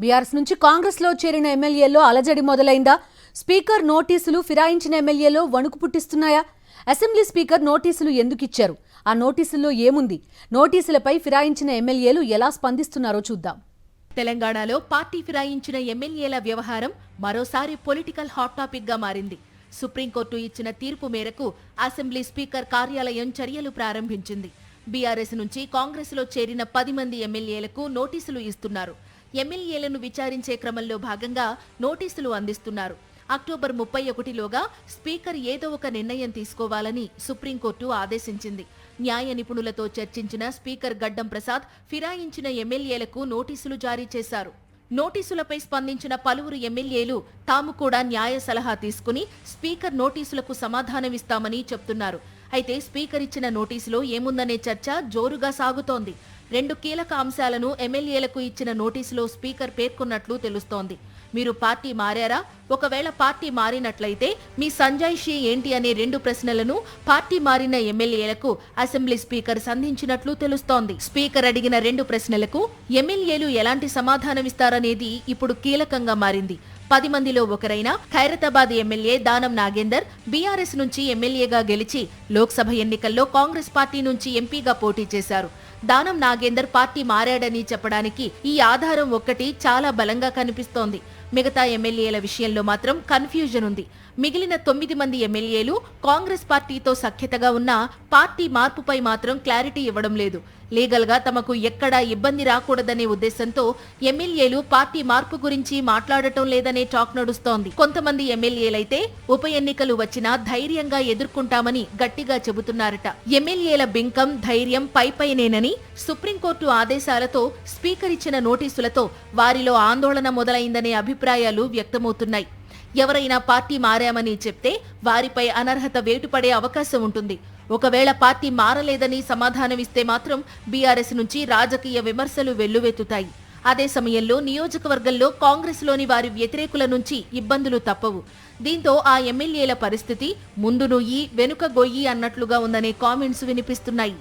BRS నుంచి కాంగ్రెస్ లో చేరిన ఎమ్మెల్యేల్లో అలజడి మొదలైందా? స్పీకర్ నోటీసులు ఫిరాయించిన ఎమ్మెల్యేలో వణుకు పుట్టిస్తున్నాయా? అసెంబ్లీ స్పీకర్ నోటీసులు ఎందుకు ఇచ్చారు? ఆ నోటీసుల్లో ఏముంది? నోటీసులపై ఫిరాయించిన ఎమ్మెల్యేలు ఎలా స్పందిస్తున్నారో చూద్దాం. తెలంగాణలో పార్టీ ఫిరాయించిన ఎమ్మెల్యేల వ్యవహారం మరోసారి పొలిటికల్ హాట్ టాపిక్ గా మారింది. సుప్రీంకోర్టు ఇచ్చిన తీర్పు మేరకు అసెంబ్లీ స్పీకర్ కార్యాలయం చర్యలు ప్రారంభించింది. బీఆర్ఎస్ నుంచి కాంగ్రెస్ లో చేరిన 10 మంది ఎమ్మెల్యేలకు నోటీసులు ఇస్తున్నారు. ఎమ్మెల్యేలను విచారించే క్రమంలో భాగంగా నోటీసులు అందిస్తున్నారు. అక్టోబర్ 31లోగా స్పీకర్ ఏదో ఒక నిర్ణయం తీసుకోవాలని సుప్రీంకోర్టు ఆదేశించింది. న్యాయ నిపుణులతో చర్చించిన స్పీకర్ గడ్డం ప్రసాద్ ఫిరాయించిన ఎమ్మెల్యేలకు నోటీసులు జారీ చేశారు. నోటీసులపై స్పందించిన పలువురు ఎమ్మెల్యేలు తాము కూడా న్యాయ సలహా తీసుకుని స్పీకర్ నోటీసులకు సమాధానమిస్తామని చెప్తున్నారు. అయితే స్పీకర్ ఇచ్చిన నోటీసులో ఏముందనే చర్చ జోరుగా సాగుతోంది. 2 కీలక అంశాలను ఎమ్మెల్యేలకు ఇచ్చిన నోటీసులో స్పీకర్ పేర్కొన్నట్లు తెలుస్తోంది. మీరు పార్టీ మారారా? ఒకవేళ పార్టీ మారినట్లయితే మీ సంజాయిషీ ఏంటి అనే 2 ప్రశ్నలను పార్టీ మారిన ఎమ్మెల్యేలకు అసెంబ్లీ స్పీకర్ సంధించినట్లు తెలుస్తోంది. స్పీకర్ అడిగిన 2 ప్రశ్నలకు ఎమ్మెల్యేలు ఎలాంటి సమాధానమిస్తారనేది ఇప్పుడు కీలకంగా మారింది. 10 మందిలో ఒకరైన ఖైరతాబాద్ ఎమ్మెల్యే దానం నాగేందర్ బీఆర్ఎస్ నుంచి ఎమ్మెల్యేగా గెలిచి లోక్సభ ఎన్నికల్లో కాంగ్రెస్ పార్టీ నుంచి ఎంపీగా పోటీ చేశారు. దానం నాగేందర్ పార్టీ మారాడని చెప్పడానికి ఈ ఆధారం ఒక్కటి చాలా బలంగా కనిపిస్తోంది. మిగతా ఎమ్మెల్యేల విషయంలో మాత్రం కన్ఫ్యూజన్ ఉంది. మిగిలిన 9 మంది ఎమ్మెల్యేలు కాంగ్రెస్ పార్టీతో సఖ్యతగా ఉన్నా పార్టీ మార్పుపై మాత్రం క్లారిటీ ఇవ్వడం లేదు. లీగల్ గా తమకు ఎక్కడా ఇబ్బంది రాకూడదనే ఉద్దేశంతో ఎమ్మెల్యేలు పార్టీ మార్పు గురించి మాట్లాడటం లేదనే టాక్ నడుస్తోంది. కొంతమంది ఎమ్మెల్యేలైతే ఉప ఎన్నికలు వచ్చినా ధైర్యంగా ఎదుర్కొంటామని గట్టిగా చెబుతున్నారట. ఎమ్మెల్యేల బింకం ధైర్యం పైపైనేనని సుప్రీంకోర్టు ఆదేశాలతో స్పీకర్ ఇచ్చిన నోటీసులతో వారిలో ఆందోళన మొదలైందనే అభిప్రాయాలు వ్యక్తమవుతున్నాయి. ఎవరైనా పార్టీ మారామని చెప్తే వారిపై అనర్హత వేటుపడే అవకాశం ఉంటుంది. ఒకవేళ పార్టీ మారలేదని సమాధానమిస్తే మాత్రం బీఆర్ఎస్ నుంచి రాజకీయ విమర్శలు వెల్లువెత్తుతాయి. అదే సమయంలో నియోజకవర్గంలో కాంగ్రెస్లోని వారి వ్యతిరేకుల నుంచి ఇబ్బందులు తప్పవు. దీంతో ఆ ఎమ్మెల్యేల పరిస్థితి ముందు నుయ్యి వెనుక గొయ్యి అన్నట్లుగా ఉందనే కామెంట్స్ వినిపిస్తున్నాయి.